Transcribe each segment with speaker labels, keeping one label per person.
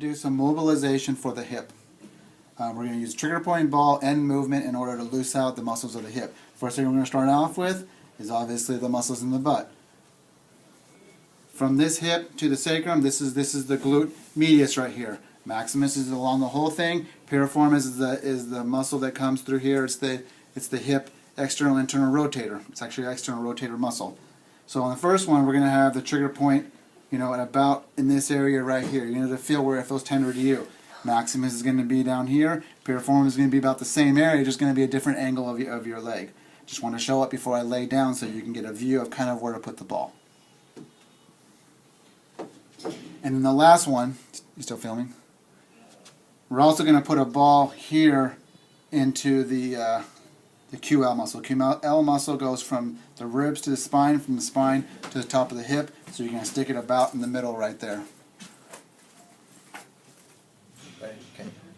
Speaker 1: do some mobilization for the hip. We're going to use trigger point ball and movement in order to loose out the muscles of the hip. First thing we're going to start off with is obviously the muscles in the butt. From this hip to the sacrum, this is the glute medius right here. Maximus is along the whole thing. Piriformis is the muscle that comes through here. It's the hip external internal rotator. It's actually an external rotator muscle. So on the first one, we're going to have the trigger point, at about in this area right here. You're going to feel where it feels tender to you. Maximus is going to be down here. Piriformis is going to be about the same area, just going to be a different angle of your leg. Just want to show it before I lay down so you can get a view of kind of where to put the ball. And then the last one, you still filming? We're also going to put a ball here into the QL muscle. QL muscle goes from the ribs to the spine, from the spine to the top of the hip, so you're going to stick it about in the middle right there. Okay.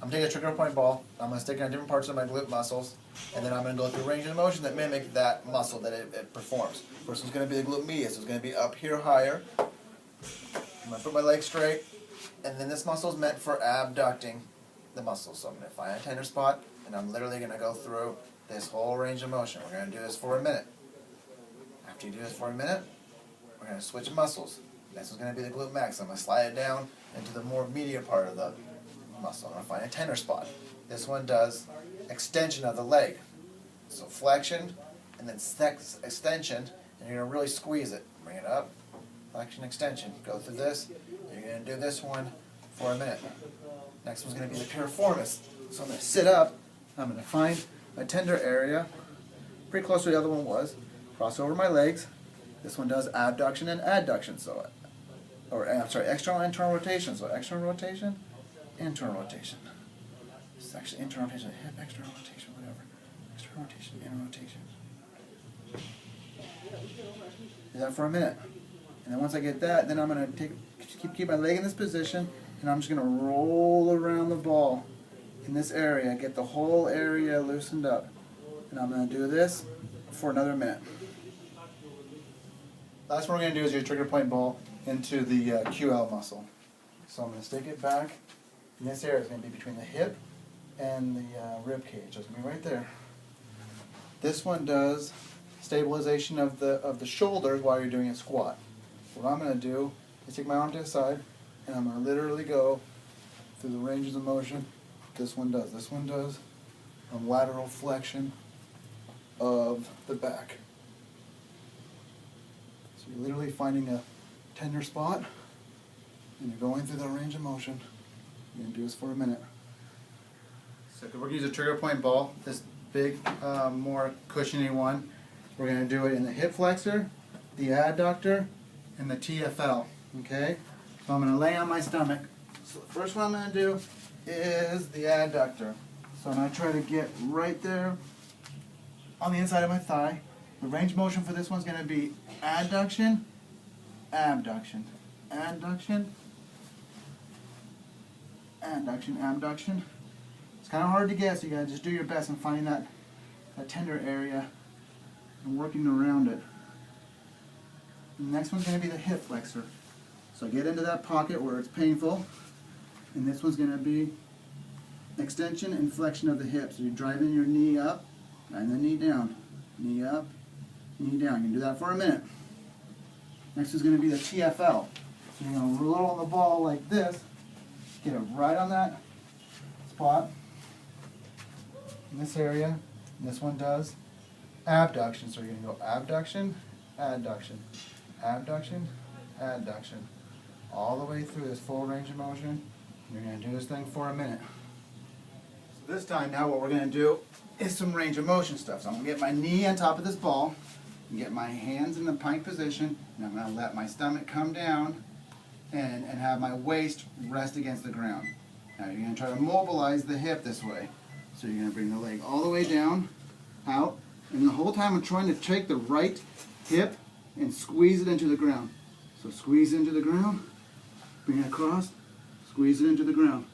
Speaker 1: I'm taking a trigger point ball. I'm going to stick it on different parts of my glute muscles, and then I'm going to go through range of motion that mimic that muscle that it performs. First one's going to be the glute medius. So it's going to be up here higher. I'm going to put my leg straight, and then this muscle is meant for abducting the muscle. So I'm going to find a tender spot, and I'm literally going to go through this whole range of motion. We're going to do this for a minute. After you do this for a minute, we're going to switch muscles. This is going to be the glute max. I'm going to slide it down into the more medial part of the muscle. I'm going to find a tender spot. This one does extension of the leg. So flexion, and then extension, and you're going to really squeeze it. Bring it up, flexion, extension. Go through this. You're going to do this one for a minute. Next one's going to be the piriformis. So I'm going to sit up. I'm going to find a tender area, pretty close to the other one was. Cross over my legs. This one does abduction and adduction. External and internal rotation. So external rotation, internal rotation. It's actually internal rotation, hip, external rotation, whatever. External rotation, inner rotation. Do that for a minute. And then once I get that, then I'm going to keep my leg in this position, and I'm just going to roll around the ball in this area, get the whole area loosened up. And I'm going to do this for another minute. Last one we're going to do is use trigger point ball into the QL muscle. So I'm going to stick it back. And this area is going to be between the hip and the rib cage. So it's going to be right there. This one does stabilization of the shoulders while you're doing a squat. So what I'm going to do is take my arm to the side, and I'm going to literally go through the ranges of motion. This one does a lateral flexion of the back. So you're literally finding a tender spot, and you're going through the range of motion. You're going to do this for a minute. So we're going to use a trigger point ball, this big, more cushiony one. We're going to do it in the hip flexor, the adductor, and the TFL. Okay? So I'm going to lay on my stomach. So the first one I'm going to do is the adductor. So I'm going to try to get right there on the inside of my thigh. The range of motion for this one's going to be adduction, abduction, adduction, adduction, abduction. It's kind of hard to get, so you got to just do your best in finding that tender area and working around it. The next one's going to be the hip flexor. So get into that pocket where it's painful. And this one's going to be extension and flexion of the hip. So you're driving your knee up and the knee down. Knee up, knee down. You can do that for a minute. Next is going to be the TFL. So you're going to roll on the ball like this. Get it right on that spot. In this area. And this one does abduction. So you're going to go abduction, adduction, abduction, adduction. All the way through this full range of motion. You're going to do this thing for a minute. So this time now what we're going to do is some range of motion stuff. So I'm going to get my knee on top of this ball, and get my hands in the pike position, and I'm going to let my stomach come down and have my waist rest against the ground. Now you're going to try to mobilize the hip this way. So you're going to bring the leg all the way down, out, and the whole time I'm trying to take the right hip and squeeze it into the ground. So squeeze into the ground, bring it across, squeeze it into the ground.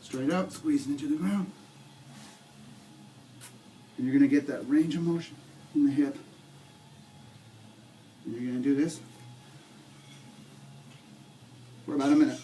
Speaker 1: Straight up, squeeze it into the ground. And you're going to get that range of motion in the hip. And you're going to do this for about a minute.